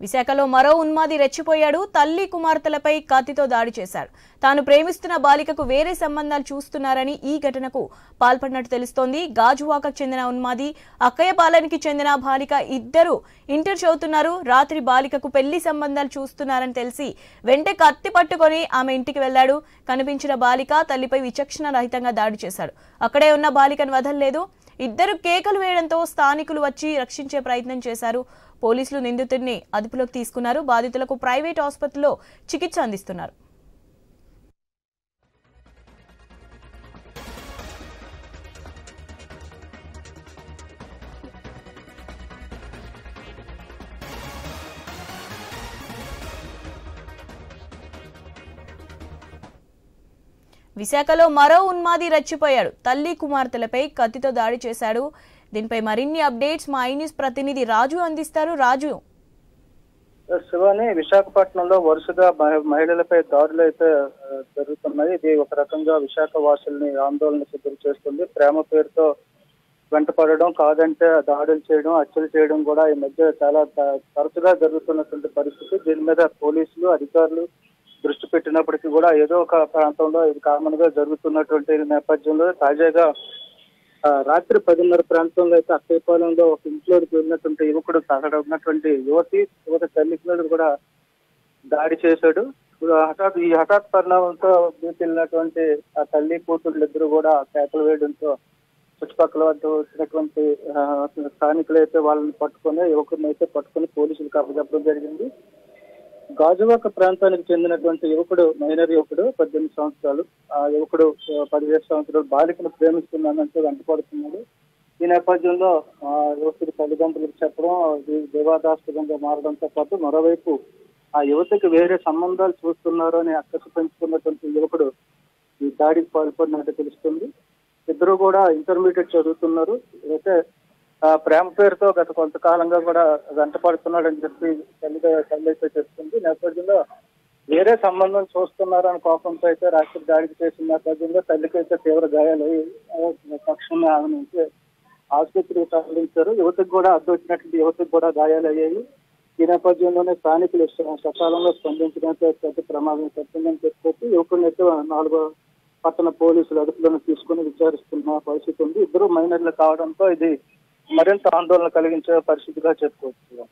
విశాఖలో మరో ఉన్మాది రెచ్చిపోయాడు. తల్లి కుమార్తెలపై కత్తితో దాడి చేశాడు. తాను ప్రేమిస్తున్న బాలికకు వేరే సంబంధాలు చూస్తున్నారని ఈ ఘటనకు పాల్పడినట్టు తెలుస్తోంది. గాజువాకకు చెందిన ఉన్మాది అక్కయ్యపాలెంకి చెందిన బాలిక ఇద్దరు ఇంటర్ చదువుతున్నారు. రాత్రి బాలికకు పెళ్లి సంబంధాలు చూస్తున్నారని తెలిసి వెంటే కత్తి పట్టుకొని ఆమె ఇంటికి వెళ్లాడు. కనిపించిన బాలిక తల్లిపై విచక్షణ రహితంగా దాడి చేశాడు. అక్కడే ఉన్న బాలికను వదలలేదు. ఇద్దరు కేకలు వేయడంతో స్థానికులు వచ్చి రక్షించే ప్రయత్నం చేశారు. పోలీసులు నిందితుడిని అదుపులోకి తీసుకున్నారు. బాధితులకు ప్రైవేట్ ఆసుపత్రిలో చికిత్స అందిస్తున్నారు. విశాఖలో మరో ఉన్మాది రెచ్చిపోయాడు. తల్లి కుమార్తెలపై కత్తితో దాడి చేశాడు. దీనిపై మరిన్ని అప్డేట్స్ మా ఐ న్యూస్ ప్రతినిధి రాజు అందిస్తారు. రాజు, శివాని, విశాఖపట్నంలో వరుసగా మహిళలపై దాడులు అయితే జరుగుతున్నాయి. ఇది ఒక రకంగా విశాఖ వాసుల్ని ఆందోళనకు గురి చేస్తుంది. ప్రేమ పేరుతో వెంటపడడం, కాదంటే దాడులు చేయడం, హత్యలు చేయడం కూడా ఈ మధ్య చాలా తరచుగా జరుగుతున్నటువంటి పరిస్థితి. దీని మీద పోలీసులు అధికారులు దృష్టి పెట్టినప్పటికీ కూడా ఏదో ఒక ప్రాంతంలో ఇది కామన్ గా జరుగుతున్నటువంటి నేపథ్యంలో తాజాగా రాత్రి 10:30 ప్రాంతంలో అయితే అక్కయ్యపాలెంలో ఒక ఇంట్లోకి వెళ్ళినటువంటి యువకుడు అక్కడ ఉన్నటువంటి యువతి తల్లికి మీద కూడా దాడి చేశాడు. ఈ హఠాత్ పరిణామంతో వెళ్ళినటువంటి ఆ తల్లి కూతుళ్ళు ఇద్దరు కూడా కేకలు వేయడంతో చుట్టుపక్కల వద్ద వచ్చినటువంటి స్థానికులు అయితే వాళ్ళని పట్టుకొని యువకుడిని అయితే పట్టుకొని పోలీసులకు అప్పచెప్పడం జరిగింది. గాజువాక ప్రాంతానికి చెందినటువంటి యువకుడు, మైనర్ యువకుడు, 18 సంవత్సరాలు. ఆ యువకుడు 17 సంవత్సరాలు బాలికను ప్రేమిస్తున్నానంటూ వెంటపడుతున్నాడు. ఈ నేపథ్యంలో యువకుడి తల్లిదండ్రులకు చెప్పడం వివాదాస్పదంగా మారడంతో పాటు మరోవైపు ఆ యువతకి వేరే సంబంధాలు చూస్తున్నారు అని అక్కసు పెంచుకున్నటువంటి యువకుడు ఈ దాడికి పాల్పడినట్టు తెలుస్తుంది. ఇద్దరు కూడా ఇంటర్మీడియట్ చదువుతున్నారు. అయితే ప్రేమ పేరుతో గత కొంతకాలంగా కూడా వెంటపడుతున్నాడని చెప్పి తల్లి అయితే చెప్తుంది. నేపథ్యంలో వేరే సంబంధం చూస్తున్నారు అని కోపంతో అయితే రాత్రి దాడికి చేసిన నేపథ్యంలో తల్లికి అయితే తీవ్ర గాయాలయ్యి తక్షణమే ఆమె ఆసుపత్రికి తరలించారు. యువతకు కూడా అడ్డొచ్చినటువంటి యువతకు కూడా గాయాలయ్యాయి. ఈ నేపథ్యంలోనే స్థానికులు సకాలంలో స్పందించడంతో పెద్ద ప్రమాదం తప్పిందని చెప్పుకోవచ్చు. యువకుడిని అయితే 4వ పట్టణ పోలీసులు అదుపులోకి తీసుకుని విచారిస్తున్న పరిస్థితి ఉంది. ఇద్దరు మైనర్లు కావడంతో ఇది మరింత ఆందోళన కలిగించే పరిస్థితిగా చెప్పుకోవచ్చు.